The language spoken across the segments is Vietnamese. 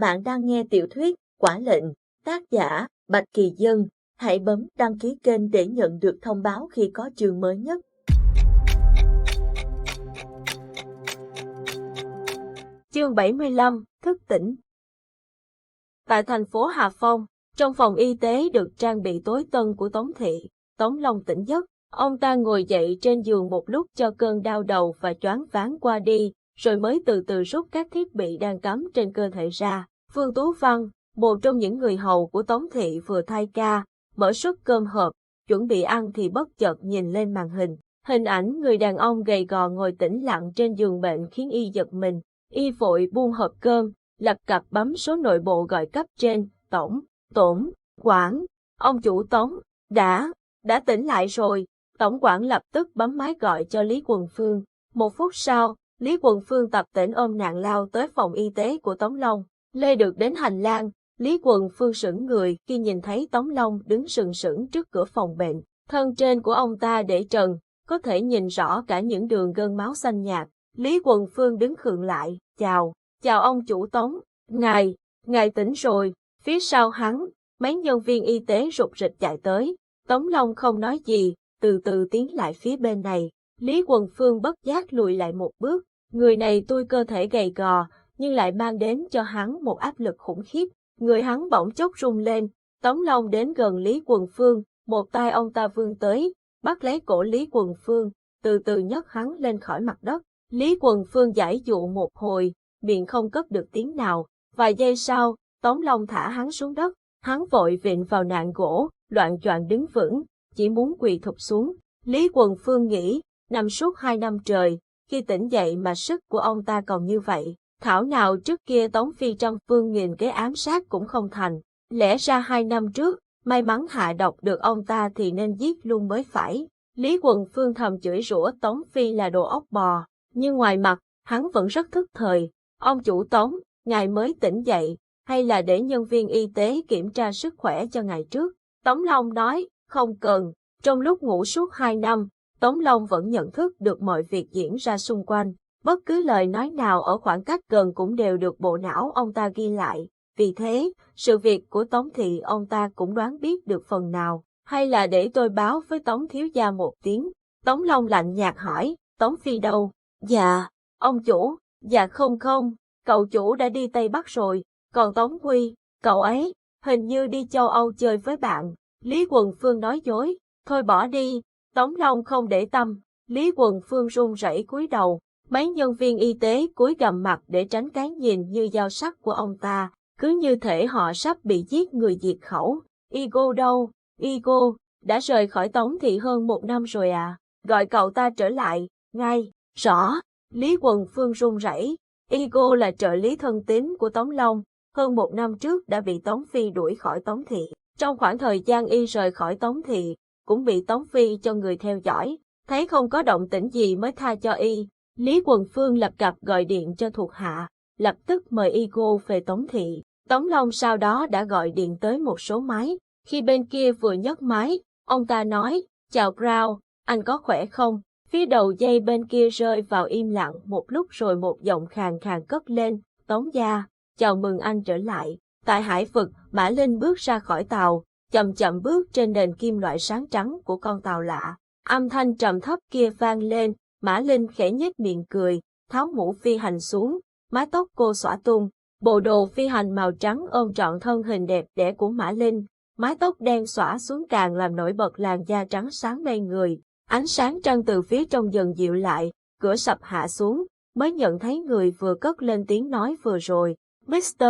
Bạn đang nghe tiểu thuyết Quả lệnh, tác giả Bạch Kỳ Dân. Hãy bấm đăng ký kênh để nhận được thông báo khi có chương mới nhất. Chương 75, thức tỉnh. Tại thành phố Hà Phong, trong phòng y tế được trang bị tối tân của Tống Thị, Tống Long tỉnh giấc. Ông ta ngồi dậy trên giường một lúc cho cơn đau đầu và choáng váng qua đi, rồi mới từ từ rút các thiết bị đang cắm trên cơ thể ra. Phương Tú Văn, một trong những người hầu của Tống Thị vừa thay ca, mở suất cơm hộp, chuẩn bị ăn thì bất chợt nhìn lên màn hình. Hình ảnh người đàn ông gầy gò ngồi tĩnh lặng trên giường bệnh khiến y giật mình. Y vội buông hộp cơm, lập cập bấm số nội bộ gọi cấp trên. Tổng quản, ông chủ Tống, đã tỉnh lại rồi. Tổng quản lập tức bấm máy gọi cho Lý Quần Phương. Một phút sau, Lý Quần Phương tập tễnh ôm nạn lao tới phòng y tế của Tống Long. Lê được đến hành lang, Lý Quần Phương sững người khi nhìn thấy Tống Long đứng sừng sững trước cửa phòng bệnh. Thân trên của ông ta để trần, có thể nhìn rõ cả những đường gân máu xanh nhạt. Lý Quần Phương đứng khựng lại, chào ông chủ Tống, ngài tỉnh rồi. Phía sau hắn, mấy nhân viên y tế rục rịch chạy tới. Tống Long không nói gì, từ từ tiến lại phía bên này. Lý Quần Phương bất giác lùi lại một bước. Người này tuy cơ thể gầy gò, nhưng lại mang đến cho hắn một áp lực khủng khiếp. Người hắn bỗng chốc rung lên. Tống Long đến gần Lý Quần Phương, một tay ông ta vươn tới, bắt lấy cổ Lý Quần Phương, từ từ nhấc hắn lên khỏi mặt đất. Lý Quần Phương giãy dụ một hồi, miệng không cất được tiếng nào. Vài giây sau, Tống Long thả hắn xuống đất. Hắn vội vịn vào nạn gỗ, loạng choạng đứng vững, chỉ muốn quỳ thụp xuống. Lý Quần Phương nghĩ, nằm suốt 2 năm trời, khi tỉnh dậy mà sức của ông ta còn như vậy. Thảo nào trước kia Tống Phi trăm phương nghìn kế ám sát cũng không thành. Lẽ ra 2 năm trước, may mắn hạ độc được ông ta thì nên giết luôn mới phải. Lý Quần Phương thầm chửi rủa Tống Phi là đồ ốc bò, nhưng ngoài mặt, hắn vẫn rất thức thời. Ông chủ Tống, ngài mới tỉnh dậy, hay là để nhân viên y tế kiểm tra sức khỏe cho ngài trước? Tống Long nói, không cần. Trong lúc ngủ suốt 2 năm, Tống Long vẫn nhận thức được mọi việc diễn ra xung quanh. Bất cứ lời nói nào ở khoảng cách gần cũng đều được bộ não ông ta ghi lại. Vì thế, sự việc của Tống Thị ông ta cũng đoán biết được phần nào. Hay là để tôi báo với Tống thiếu gia một tiếng? Tống Long lạnh nhạt hỏi, Tống Phi đâu? Dạ, ông chủ, dạ không, cậu chủ đã đi Tây Bắc rồi. Còn Tống Huy, cậu ấy, hình như đi châu Âu chơi với bạn. Lý Quần Phương nói dối, thôi bỏ đi. Tống Long không để tâm. Lý Quần Phương run rẩy cúi đầu. Mấy nhân viên y tế cúi gằm mặt để tránh cái nhìn như dao sắc của ông ta, cứ như thể họ sắp bị giết người diệt khẩu. Igo đâu? Igo, đã rời khỏi Tống Thị hơn 1 năm rồi à? Gọi cậu ta trở lại, ngay. Rõ. Lý Quần Phương run rẩy. Igo là trợ lý thân tín của Tống Long, hơn 1 năm trước đã bị Tống Phi đuổi khỏi Tống Thị. Trong khoảng thời gian y rời khỏi Tống Thị, cũng bị Tống Phi cho người theo dõi, thấy không có động tĩnh gì mới tha cho y. Lý Quần Phương lập cập gọi điện cho thuộc hạ, lập tức mời Igo về Tống Thị. Tống Long sau đó đã gọi điện tới một số máy. Khi bên kia vừa nhấc máy, ông ta nói, chào Brown, anh có khỏe không? Phía đầu dây bên kia rơi vào im lặng một lúc rồi một giọng khàn khàn cất lên, Tống gia, chào mừng anh trở lại. Tại Hải Vực, Mã Linh bước ra khỏi tàu, chậm chậm bước trên nền kim loại sáng trắng của con tàu lạ. Âm thanh trầm thấp kia vang lên, Mã Linh khẽ nhếch miệng cười, tháo mũ phi hành xuống, mái tóc cô xõa tung. Bộ đồ phi hành màu trắng ôm trọn thân hình đẹp đẽ của Mã Linh, mái tóc đen xõa xuống càng làm nổi bật làn da trắng sáng mê người. Ánh sáng trăng từ phía trong dần dịu lại, cửa sập hạ xuống, mới nhận thấy người vừa cất lên tiếng nói vừa rồi. Mr.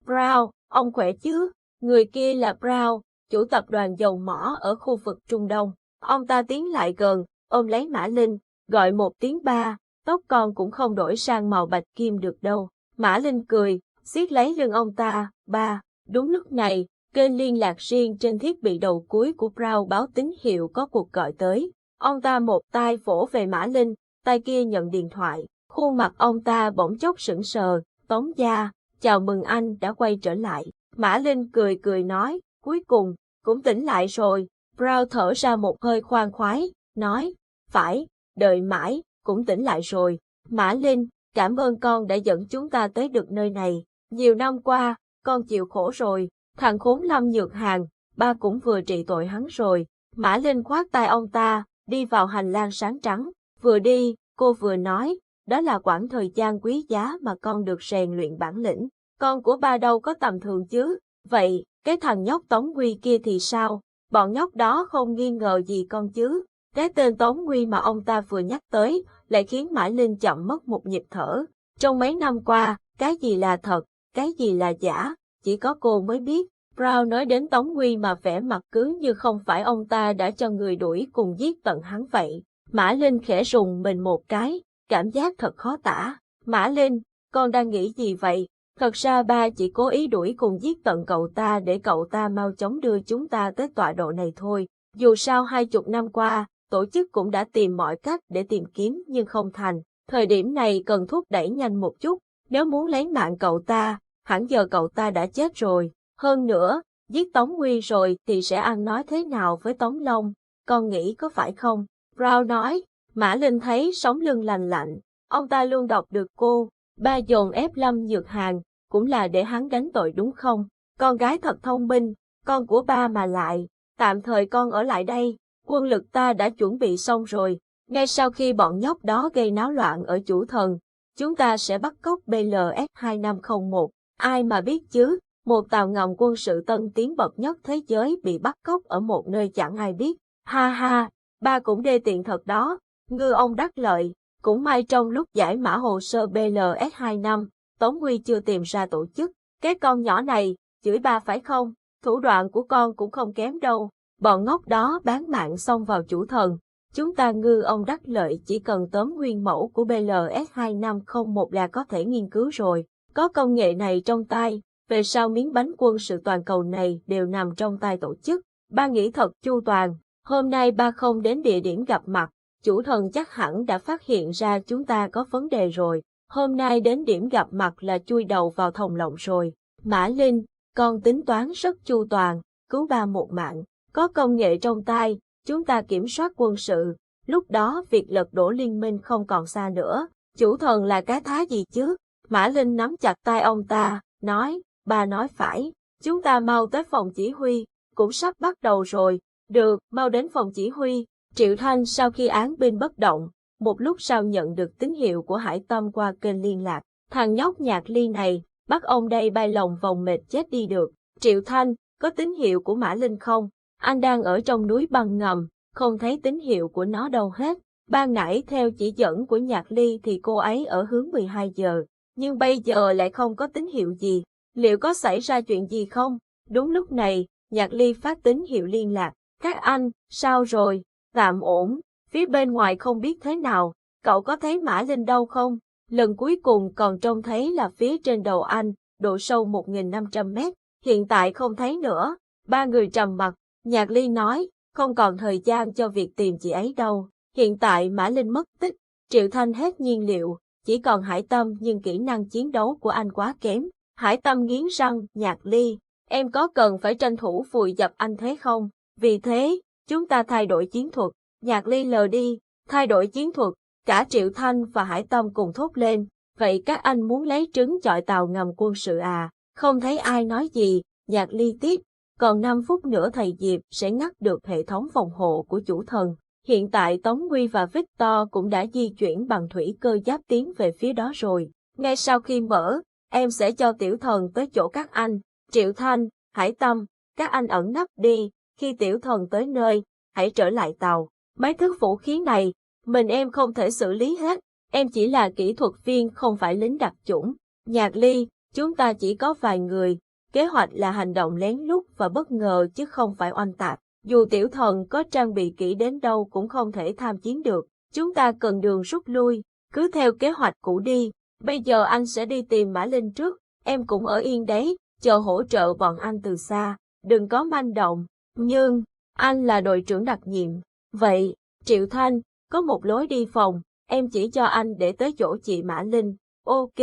Brown, ông khỏe chứ? Người kia là Brown, chủ tập đoàn dầu mỏ ở khu vực Trung Đông. Ông ta tiến lại gần, ôm lấy Mã Linh, gọi một tiếng ba, tóc con cũng không đổi sang màu bạch kim được đâu. Mã Linh cười, siết lấy lưng ông ta, ba. Đúng lúc này, kênh liên lạc riêng trên thiết bị đầu cuối của Brown báo tín hiệu có cuộc gọi tới. Ông ta một tay vỗ về Mã Linh, tay kia nhận điện thoại. Khuôn mặt ông ta bỗng chốc sững sờ, Tống gia, chào mừng anh đã quay trở lại. Mã Linh cười nói, cuối cùng, cũng tỉnh lại rồi. Brown thở ra một hơi khoan khoái, nói, phải, đợi mãi, cũng tỉnh lại rồi. Mã Linh, cảm ơn con đã dẫn chúng ta tới được nơi này. Nhiều năm qua, con chịu khổ rồi, thằng khốn Lâm Nhược Hàn, ba cũng vừa trị tội hắn rồi. Mã Linh khoát tay ông ta, đi vào hành lang sáng trắng. Vừa đi, cô vừa nói, đó là quãng thời gian quý giá mà con được rèn luyện bản lĩnh. Con của ba đâu có tầm thường chứ. Vậy, cái thằng nhóc Tống Nguy kia thì sao? Bọn nhóc đó không nghi ngờ gì con chứ. Cái tên Tống Nguy mà ông ta vừa nhắc tới, lại khiến Mã Linh chậm mất một nhịp thở. Trong mấy năm qua, cái gì là thật, cái gì là giả, chỉ có cô mới biết. Brown nói đến Tống Nguy mà vẻ mặt cứ như không phải ông ta đã cho người đuổi cùng giết tận hắn vậy. Mã Linh khẽ rùng mình một cái, cảm giác thật khó tả. Mã Linh, con đang nghĩ gì vậy? Thật ra ba chỉ cố ý đuổi cùng giết tận cậu ta để cậu ta mau chóng đưa chúng ta tới tọa độ này thôi. Dù sao 20 năm qua, tổ chức cũng đã tìm mọi cách để tìm kiếm nhưng không thành. Thời điểm này cần thúc đẩy nhanh một chút, nếu muốn lấy mạng cậu ta, hẳn giờ cậu ta đã chết rồi. Hơn nữa, giết Tống Nguy rồi thì sẽ ăn nói thế nào với Tống Long, con nghĩ có phải không? Brown nói. Mã Linh thấy sống lưng lành lạnh, ông ta luôn đọc được cô, ba dồn ép Lâm Nhược Hàn, cũng là để hắn gánh tội đúng không? Con gái thật thông minh, con của ba mà lại, tạm thời con ở lại đây, quân lực ta đã chuẩn bị xong rồi, ngay sau khi bọn nhóc đó gây náo loạn ở Chủ Thần, chúng ta sẽ bắt cóc BLS-2501, ai mà biết chứ, một tàu ngầm quân sự tân tiến bậc nhất thế giới bị bắt cóc ở một nơi chẳng ai biết, ha ha, ba cũng đê tiện thật đó, ngư ông đắc lợi, cũng may trong lúc giải mã hồ sơ BLS-25, Tống Nguy chưa tìm ra tổ chức, cái con nhỏ này, chửi ba phải không, thủ đoạn của con cũng không kém đâu, bọn ngốc đó bán mạng xông vào Chủ Thần. Chúng ta ngư ông đắc lợi chỉ cần tóm nguyên mẫu của BLS-2501 là có thể nghiên cứu rồi. Có công nghệ này trong tay, về sau miếng bánh quân sự toàn cầu này đều nằm trong tay tổ chức. Ba nghĩ thật chu toàn, hôm nay ba không đến địa điểm gặp mặt, Chủ Thần chắc hẳn đã phát hiện ra chúng ta có vấn đề rồi. Hôm nay đến điểm gặp mặt là chui đầu vào thòng lọng rồi. Mã Linh, con tính toán rất chu toàn, cứu ba một mạng, có công nghệ trong tay. Chúng ta kiểm soát quân sự, lúc đó việc lật đổ liên minh không còn xa nữa. Chủ Thần là cái thá gì chứ? Mã Linh nắm chặt tay ông ta, nói, bà nói phải, chúng ta mau tới phòng chỉ huy, cũng sắp bắt đầu rồi. Được, mau đến phòng chỉ huy. Triệu Thanh sau khi án binh bất động, một lúc sau nhận được tín hiệu của Hải Tâm qua kênh liên lạc. Thằng nhóc Nhạc Ly này, bắt ông đây bay lòng vòng mệt chết đi được. Triệu Thanh, có tín hiệu của Mã Linh không? Anh đang ở trong núi băng ngầm, không thấy tín hiệu của nó đâu hết. Ban nãy theo chỉ dẫn của Nhạc Ly thì cô ấy ở hướng 12 giờ, nhưng bây giờ lại không có tín hiệu gì. Liệu có xảy ra chuyện gì không? Đúng lúc này, Nhạc Ly phát tín hiệu liên lạc. Các anh, sao rồi? Tạm ổn, phía bên ngoài không biết thế nào. Cậu có thấy Mã Linh đâu không? Lần cuối cùng còn trông thấy là phía trên đầu anh, độ sâu 1.500 mét. Hiện tại không thấy nữa. Ba người trầm mặc. Nhạc Ly nói, không còn thời gian cho việc tìm chị ấy đâu. Hiện tại Mã Linh mất tích, Triệu Thanh hết nhiên liệu, chỉ còn Hải Tâm nhưng kỹ năng chiến đấu của anh quá kém. Hải Tâm nghiến răng, Nhạc Ly, em có cần phải tranh thủ vùi dập anh thế không? Vì thế, chúng ta thay đổi chiến thuật. Nhạc Ly lờ đi, thay đổi chiến thuật, cả Triệu Thanh và Hải Tâm cùng thốt lên. Vậy các anh muốn lấy trứng chọi tàu ngầm quân sự à? Không thấy ai nói gì, Nhạc Ly tiếp. Còn 5 phút nữa thầy Diệp sẽ ngắt được hệ thống phòng hộ của Chủ Thần. Hiện tại Tống Nguy và Victor cũng đã di chuyển bằng thủy cơ giáp tiến về phía đó rồi. Ngay sau khi mở, em sẽ cho Tiểu Thần tới chỗ các anh. Triệu Thanh, Hải Tâm, các anh ẩn nấp đi. Khi Tiểu Thần tới nơi, hãy trở lại tàu. Mấy thứ vũ khí này, mình em không thể xử lý hết. Em chỉ là kỹ thuật viên không phải lính đặc chủng. Nhạc Ly, chúng ta chỉ có vài người. Kế hoạch là hành động lén lút và bất ngờ chứ không phải oanh tạc. Dù Tiểu Thần có trang bị kỹ đến đâu cũng không thể tham chiến được. Chúng ta cần đường rút lui, cứ theo kế hoạch cũ đi. Bây giờ anh sẽ đi tìm Mã Linh trước, em cũng ở yên đấy, chờ hỗ trợ bọn anh từ xa. Đừng có manh động, nhưng, anh là đội trưởng đặc nhiệm. Vậy, Triệu Thanh, có một lối đi phòng, em chỉ cho anh để tới chỗ chị Mã Linh. Ok,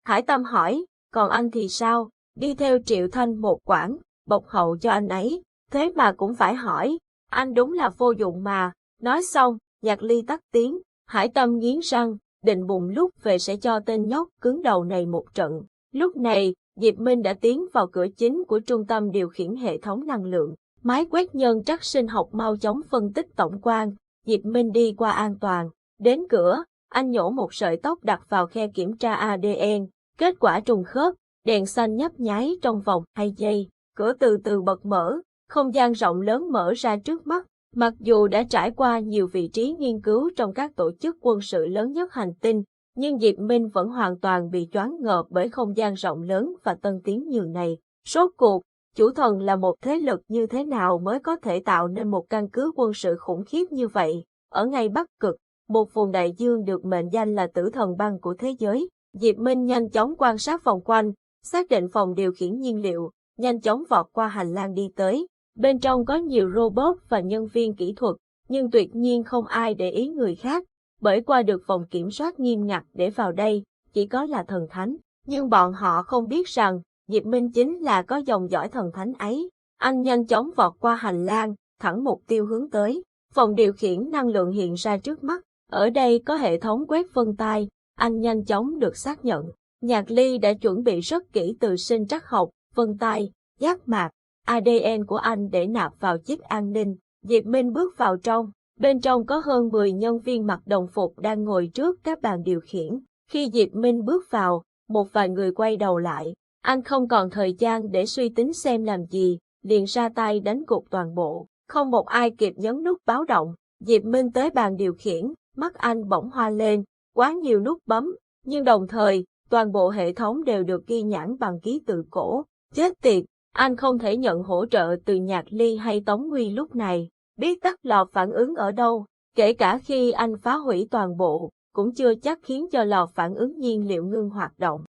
Hải Tâm hỏi, còn anh thì sao? Đi theo Triệu Thanh một quãng, bộc hậu cho anh ấy, thế mà cũng phải hỏi, anh đúng là vô dụng mà. Nói xong, Nhạc Ly tắt tiếng, Hải Tâm nghiến răng, định bụng lúc về sẽ cho tên nhóc cứng đầu này một trận. Lúc này, Diệp Minh đã tiến vào cửa chính của trung tâm điều khiển hệ thống năng lượng. Máy quét nhân chất sinh học mau chóng phân tích tổng quan. Diệp Minh đi qua an toàn. Đến cửa, anh nhổ một sợi tóc đặt vào khe kiểm tra ADN. Kết quả trùng khớp, đèn xanh nhấp nháy trong vòng 2 giây. Cửa từ từ bật mở, không gian rộng lớn mở ra trước mắt. Mặc dù đã trải qua nhiều vị trí nghiên cứu trong các tổ chức quân sự lớn nhất hành tinh, nhưng Diệp Minh vẫn hoàn toàn bị choáng ngợp bởi không gian rộng lớn và tân tiến như này. Rốt cuộc, chủ thần là một thế lực như thế nào mới có thể tạo nên một căn cứ quân sự khủng khiếp như vậy? Ở ngay Bắc Cực, một vùng đại dương được mệnh danh là tử thần băng của thế giới, Diệp Minh nhanh chóng quan sát vòng quanh, xác định phòng điều khiển nhiên liệu, nhanh chóng vọt qua hành lang đi tới. Bên trong có nhiều robot và nhân viên kỹ thuật, nhưng tuyệt nhiên không ai để ý người khác, bởi qua được phòng kiểm soát nghiêm ngặt để vào đây, chỉ có là thần thánh. Nhưng bọn họ không biết rằng, Diệp Minh chính là có dòng dõi thần thánh ấy. Anh nhanh chóng vọt qua hành lang, thẳng mục tiêu hướng tới. Phòng điều khiển năng lượng hiện ra trước mắt, ở đây có hệ thống quét vân tay, anh nhanh chóng được xác nhận. Nhạc Ly đã chuẩn bị rất kỹ từ sinh trắc học, vân tay, giác mạc, ADN của anh để nạp vào chip an ninh. Diệp Minh bước vào trong, bên trong có hơn 10 nhân viên mặc đồng phục đang ngồi trước các bàn điều khiển. Khi Diệp Minh bước vào, một vài người quay đầu lại, anh không còn thời gian để suy tính xem làm gì, liền ra tay đánh gục toàn bộ. Không một ai kịp nhấn nút báo động, Diệp Minh tới bàn điều khiển, mắt anh bỗng hoa lên, quá nhiều nút bấm, nhưng đồng thời, toàn bộ hệ thống đều được ghi nhãn bằng ký tự cổ. Chết tiệt, anh không thể nhận hỗ trợ từ Nhạc Ly hay Tống Nguy lúc này, biết tắt lò phản ứng ở đâu, kể cả khi anh phá hủy toàn bộ, cũng chưa chắc khiến cho lò phản ứng nhiên liệu ngưng hoạt động.